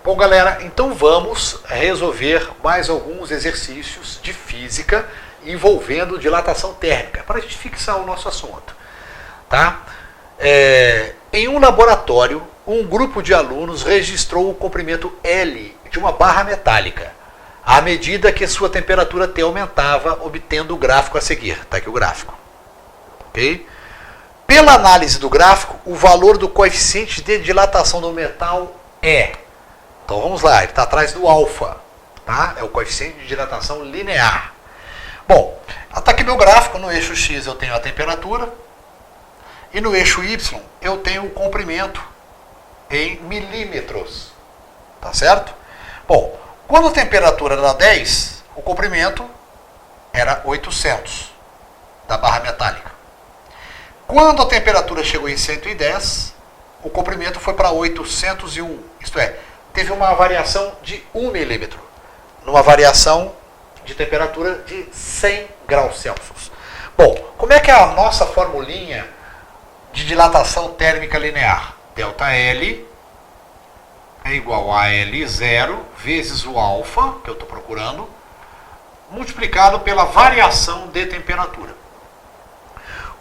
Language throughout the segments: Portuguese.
Bom, galera, então vamos resolver mais alguns exercícios de física envolvendo dilatação térmica, para a gente fixar o nosso assunto. Tá? Em um laboratório, um grupo de alunos registrou o comprimento L de uma barra metálica, à medida que sua temperatura T aumentava, obtendo o gráfico a seguir. Está aqui o gráfico. Okay? Pela análise do gráfico, o valor do coeficiente de dilatação do metal é... Então vamos lá, ele está atrás do alfa. Tá? É o coeficiente de dilatação linear. Bom, está aqui meu gráfico. No eixo X eu tenho a temperatura. E no eixo Y eu tenho o comprimento em milímetros. Tá certo? Bom, quando a temperatura era 10, o comprimento era 800 da barra metálica. Quando a temperatura chegou em 110, o comprimento foi para 801. Isto é, teve uma variação de 1 milímetro. Numa variação de temperatura de 100 graus Celsius. Bom, como é que é a nossa formulinha de dilatação térmica linear? ΔL é igual a L0 vezes o alfa, que eu estou procurando, multiplicado pela variação de temperatura.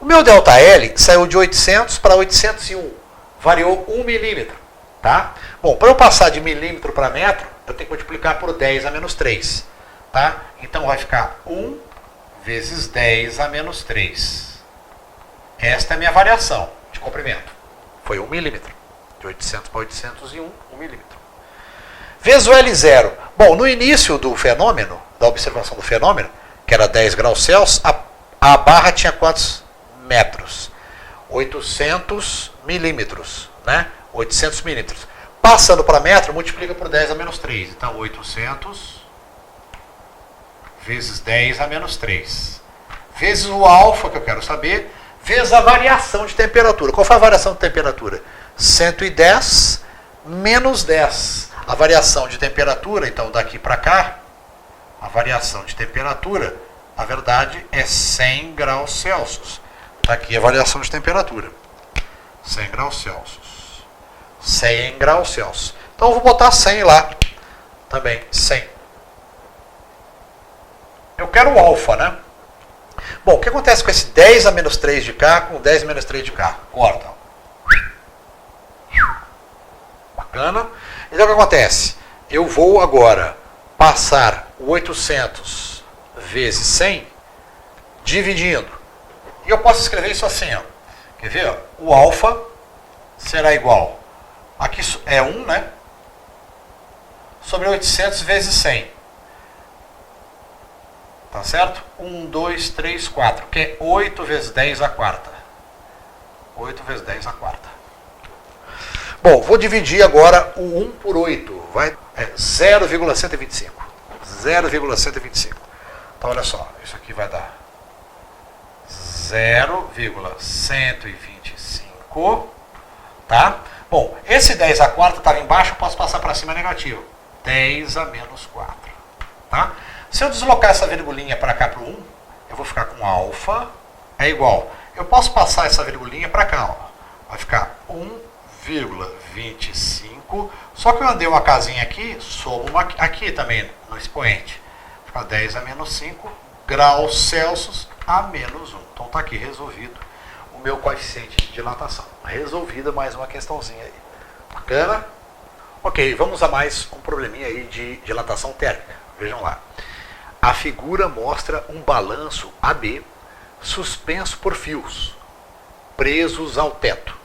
O meu ΔL saiu de 800 para 801, variou 1 milímetro. Tá? Bom, para eu passar de milímetro para metro, eu tenho que multiplicar por 10 a menos 3. Tá? Então vai ficar 1 vezes 10 a menos 3. Esta é a minha variação de comprimento. Foi 1 milímetro. De 800 para 801, 1 milímetro. Vezes o L0. Bom, no início do fenômeno, da observação do fenômeno, que era 10 graus Celsius, a barra tinha quantos metros? 800 milímetros. Né? 800 milímetros. Passando para metro, multiplica por 10 a menos 3. Então, 800 vezes 10 a menos 3. Vezes o alfa, que eu quero saber, vezes a variação de temperatura. Qual foi a variação de temperatura? 110 menos 10. A variação de temperatura, então, daqui para cá, a variação de temperatura, na verdade, é 100 graus Celsius. Está aqui a variação de temperatura. 100 graus Celsius. 100 graus Celsius. Então eu vou botar 100 lá. Também, 100. Eu quero o alfa, né? Bom, o que acontece com esse 10 a menos 3 de cá com 10 a menos 3 de cá? Corta. Bacana. Então o que acontece? Eu vou agora passar o 800 vezes 100 dividindo. E eu posso escrever isso assim, ó. Quer ver? O alfa será igual, aqui é 1, né? Sobre 800 vezes 100. Tá certo? 1, 2, 3, 4. Que é 8 vezes 10 a quarta. 8 vezes 10 a quarta. Bom, vou dividir agora o 1 por 8. Vai, 0,125. 0,125. Então, olha só. Isso aqui vai dar 0,125. Tá? Bom, esse 10 a quarta estava embaixo, eu posso passar para cima negativo. 10 a menos 4. Tá? Se eu deslocar essa virgulinha para cá para o 1, eu vou ficar com alfa é igual. Eu posso passar essa virgulinha para cá. Ó. Vai ficar 1,25. Só que eu andei uma casinha aqui, somo uma aqui também no expoente. Fica 10 a menos 5 graus Celsius a menos 1. Então está aqui resolvido o meu coeficiente de dilatação. Resolvida mais uma questãozinha aí. Bacana? Ok, vamos a mais um probleminha aí de dilatação térmica. Vejam lá. A figura mostra um balanço AB suspenso por fios, presos ao teto.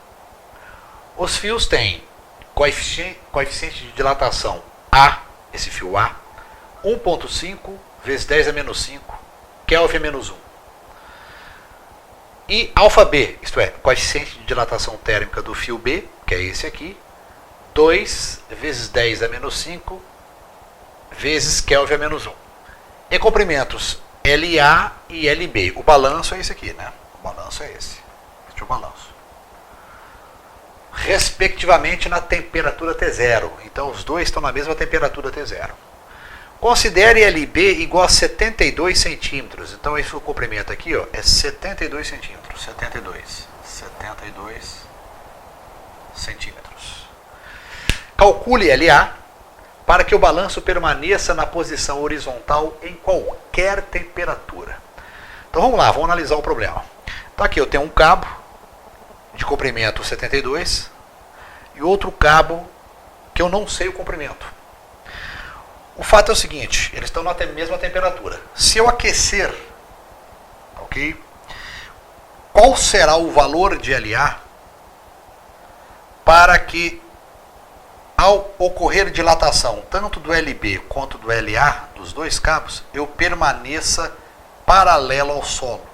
Os fios têm coeficiente de dilatação A, esse fio A, 1,5 vezes 10 a menos 5, Kelvin a menos 1. E alfa B, isto é, coeficiente de dilatação térmica do fio B, que é esse aqui, 2 vezes 10 a menos 5 vezes Kelvin a menos 1. E comprimentos LA e LB. O balanço é esse aqui, né? O balanço é esse. Este é o balanço. Respectivamente na temperatura T0. Então os dois estão na mesma temperatura T0. Considere LB igual a 72 centímetros. Então esse comprimento aqui, ó, é 72 centímetros. 72 centímetros. Calcule LA, para que o balanço permaneça na posição horizontal em qualquer temperatura. Então vamos lá, vamos analisar o problema. Então aqui eu tenho um cabo de comprimento 72 e outro cabo que eu não sei o comprimento. O fato é o seguinte, eles estão na mesma temperatura. Se eu aquecer, ok? Qual será o valor de LA para que, ao ocorrer dilatação tanto do LB quanto do LA, dos dois cabos, eu permaneça paralelo ao solo?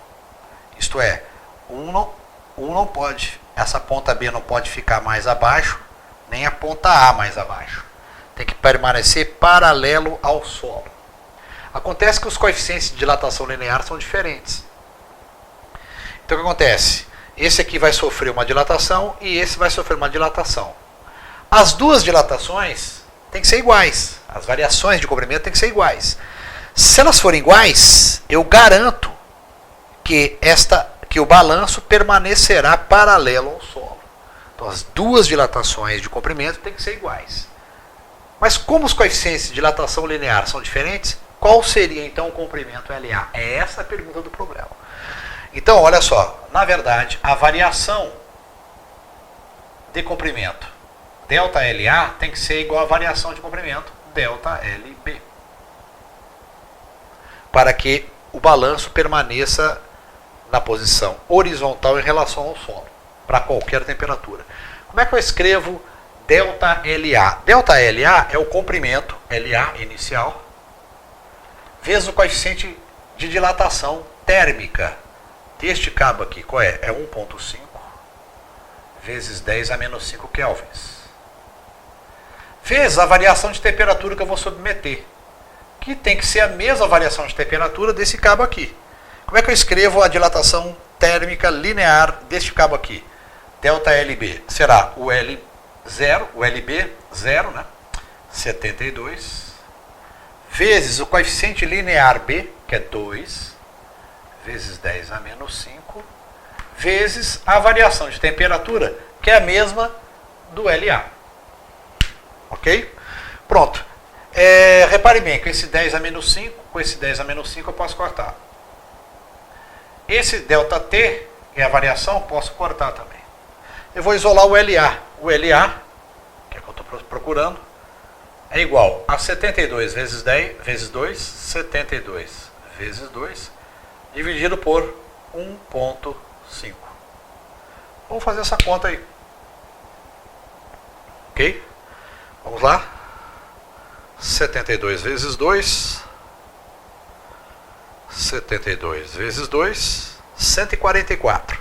Isto é, um não pode, essa ponta B não pode ficar mais abaixo, nem a ponta A mais abaixo. Tem que permanecer paralelo ao solo. Acontece que os coeficientes de dilatação linear são diferentes. Então o que acontece? Esse aqui vai sofrer uma dilatação e esse vai sofrer uma dilatação. As duas dilatações têm que ser iguais. As variações de comprimento têm que ser iguais. Se elas forem iguais, eu garanto que o balanço permanecerá paralelo ao solo. Então as duas dilatações de comprimento têm que ser iguais. Mas como os coeficientes de dilatação linear são diferentes, qual seria então o comprimento LA? É essa a pergunta do problema. Então, olha só, na verdade, a variação de comprimento ΔLA tem que ser igual à variação de comprimento ΔLB, para que o balanço permaneça na posição horizontal em relação ao solo, para qualquer temperatura. Como é que eu escrevo ΔLA? ΔLA é o comprimento, LA inicial, vezes o coeficiente de dilatação térmica deste cabo aqui. Qual é? É 1,5 vezes 10 a menos 5 kelvins. Vezes a variação de temperatura que eu vou submeter, que tem que ser a mesma variação de temperatura desse cabo aqui. Como é que eu escrevo a dilatação térmica linear deste cabo aqui? ΔLB será o L0, o LB 0, né? 72, vezes o coeficiente linear B, que é 2, vezes 10 a menos 5, vezes a variação de temperatura, que é a mesma do LA. Ok? Pronto. Repare bem, com esse 10 a menos 5, com esse 10 a menos 5 eu posso cortar. Esse ΔT, que é a variação, eu posso cortar também. Eu vou isolar o LA. O LA, que é o que eu estou procurando, é igual a 72 vezes 10 vezes 2, 72 vezes 2, dividido por 1,5. Vamos fazer essa conta aí. Ok? Vamos lá. 72 vezes 2. 72 vezes 2. 144.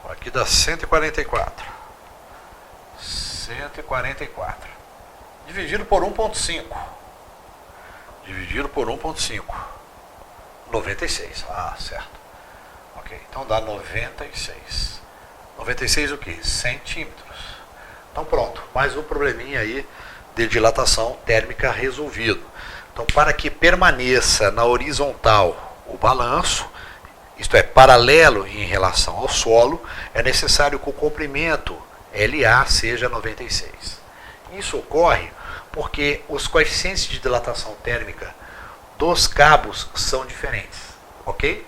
Aqui dá 144. 144. Dividido por 1,5. Dividido por 1,5. 96. Ah, certo. Ok, então dá 96. 96 o quê? Centímetros. Então pronto, mais um probleminha aí de dilatação térmica resolvido. Então para que permaneça na horizontal o balanço, isto é, paralelo em relação ao solo, é necessário que o comprimento LA seja 96. Isso ocorre porque os coeficientes de dilatação térmica dos cabos são diferentes, ok?